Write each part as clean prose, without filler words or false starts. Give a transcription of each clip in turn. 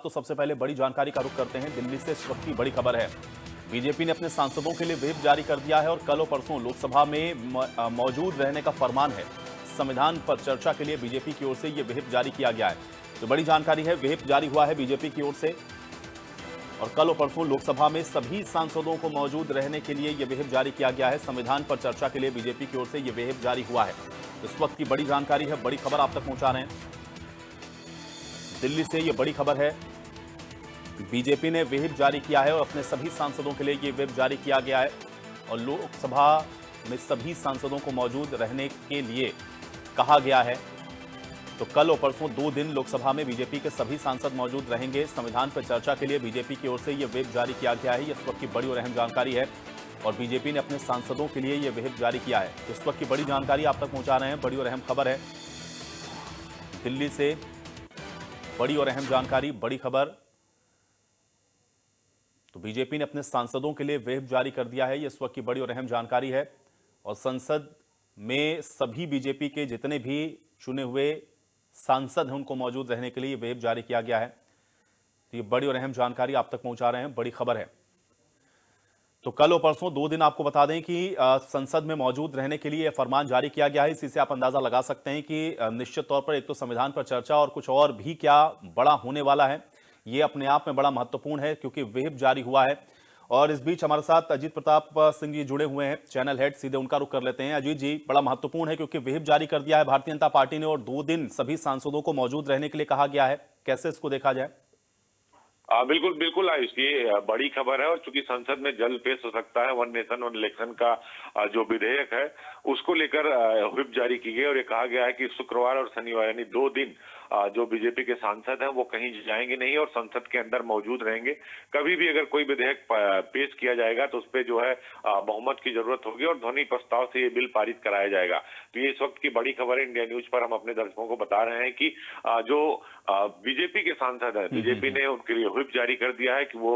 तो सबसे पहले बड़ी जानकारी का रुख करते हैं। दिल्ली से इस वक्त की बड़ी खबर है। बीजेपी ने अपने सांसदों के लिए व्हिप जारी कर दिया है और कल और परसों लोकसभा में मौजूद रहने का फरमान है। संविधान पर चर्चा के लिए बीजेपी की ओर से यह व्हिप जारी किया गया है। तो बड़ी जानकारी है, व्हिप जारी हुआ है बीजेपी की ओर से और कल और परसों लोकसभा में सभी सांसदों को मौजूद रहने के लिए यह व्हिप जारी किया गया है। संविधान पर चर्चा के लिए बीजेपी की ओर से यह व्हिप जारी हुआ है। इस वक्त की बड़ी जानकारी है, बड़ी खबर आप तक पहुंचा रहे हैं। दिल्ली से यह बड़ी खबर है, बीजेपी ने व्हिप जारी किया है और अपने सभी सांसदों के लिए यह व्हिप जारी किया गया है और लोकसभा में सभी सांसदों को मौजूद रहने के लिए कहा गया है। तो कल और परसों 2 दिन लोकसभा में बीजेपी के सभी सांसद मौजूद रहेंगे। संविधान पर चर्चा के लिए बीजेपी की ओर से यह व्हिप जारी किया गया है। इस वक्त की बड़ी और अहम जानकारी है और बीजेपी ने अपने सांसदों के लिए यह व्हिप जारी किया है। इस वक्त की बड़ी जानकारी आप तक पहुंचा रहे हैं, बड़ी और अहम खबर है दिल्ली से, बड़ी और अहम जानकारी, बड़ी खबर। तो बीजेपी ने अपने सांसदों के लिए व्हिप जारी कर दिया है। यह इस वक्त की बड़ी और अहम जानकारी है और संसद में सभी बीजेपी के जितने भी चुने हुए सांसद हैं उनको मौजूद रहने के लिए व्हिप जारी किया गया है। तो ये बड़ी और अहम जानकारी आप तक पहुंचा रहे हैं, बड़ी खबर है। तो कल और परसों 2 दिन आपको बता दें कि संसद में मौजूद रहने के लिए यह फरमान जारी किया गया है। इसी से आप अंदाजा लगा सकते हैं कि निश्चित तौर पर एक तो संविधान पर चर्चा और कुछ और भी क्या बड़ा होने वाला है। ये अपने आप में बड़ा महत्वपूर्ण है क्योंकि व्हिप जारी हुआ है। और इस बीच हमारे साथ अजीत प्रताप सिंह जी जुड़े हुए हैं, चैनल हेड, सीधे उनका रुख कर लेते हैं। अजीत जी, बड़ा महत्वपूर्ण है क्योंकि व्हिप जारी कर दिया है भारतीय जनता पार्टी ने और 2 दिन सभी सांसदों को मौजूद रहने के लिए कहा गया है। कैसे इसको देखा जाए? बिल्कुल बिल्कुल आयुष, ये बड़ी खबर है और चूंकि संसद में जल्द पेश हो सकता है वन नेशन वन इलेक्शन का जो विधेयक है उसको लेकर व्हिप जारी की गई और ये कहा गया है कि शुक्रवार और शनिवार यानी 2 दिन जो बीजेपी के सांसद हैं वो कहीं जाएंगे नहीं और संसद के अंदर मौजूद रहेंगे। कभी भी अगर कोई विधेयक पेश किया जाएगा तो उस पर जो है बहुमत की जरूरत होगी और ध्वनि प्रस्ताव से ये बिल पारित कराया जाएगा। तो ये इस वक्त की बड़ी खबर है। इंडिया न्यूज पर हम अपने दर्शकों को बता रहे हैं कि जो बीजेपी के सांसद है, बीजेपी ने उनके लिए व्हिप जारी कर दिया है कि वो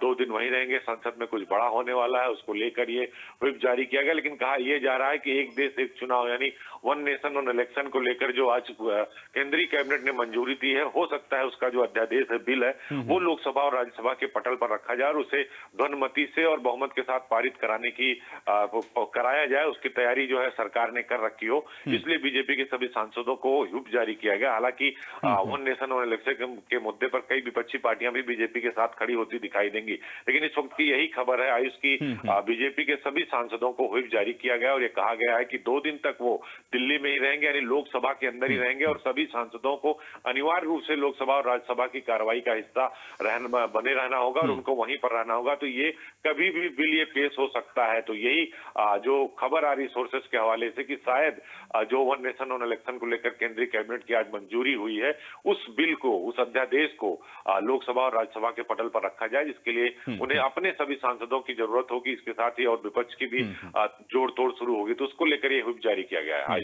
2 दिन वहीं रहेंगे। संसद में कुछ बड़ा होने वाला है, उसको लेकर ये व्हिप जारी किया गया। लेकिन कहा यह जा रहा है कि एक देश एक चुनाव यानी वन नेशन वन इलेक्शन को लेकर जो आज केंद्रीय कैबिनेट ने मंजूरी दी है, हो सकता है उसका जो अध्यादेश है, बिल है, वो लोकसभा और राज्यसभा के पटल पर रखा जाए और उसे ध्वनिमति से और बहुमत के साथ पारित कराने की कराया जाए। उसकी तैयारी जो है सरकार ने कर रखी हो, इसलिए बीजेपी के सभी सांसदों को व्हिप जारी किया गया। हालांकि वन नेशन वन इलेक्शन के मुद्दे पर कई विपक्षी पार्टियां भी बीजेपी के साथ खड़ी होती दिखाई देंगी। लेकिन इस वक्त की यही खबर है आयुष की बीजेपी के सभी सांसदों को व्हिप जारी किया गया और ये कहा गया है कि 2 दिन तक वो दिल्ली में ही रहेंगे यानी लोकसभा के अंदर ही रहेंगे और सभी सांसदों को अनिवार्य रूप से लोकसभा और राज्यसभा की कार्रवाई का हिस्सा बने रहना होगा और उनको वहीं पर रहना होगा। तो ये कभी भी बिल ये पेश हो सकता है। तो यही जो खबर आ रही सोर्सेस के हवाले से कि शायद जो वन नेशन वन इलेक्शन को लेकर केंद्रीय कैबिनेट की आज मंजूरी हुई है, उस बिल को, उस अध्यादेश को लोकसभा और राज्यसभा के पटल पर रखा जाए, जिसके लिए उन्हें अपने सभी सांसदों की जरूरत होगी। इसके साथ ही और विपक्ष की भी जोड़ तोड़ शुरू होगी। तो उसको लेकर ये व्हिप जारी किया गया है।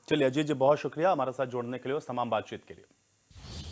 चलिए अजीत जी, बहुत शुक्रिया हमारे साथ जुड़ने के लिए और तमाम बातचीत के लिए।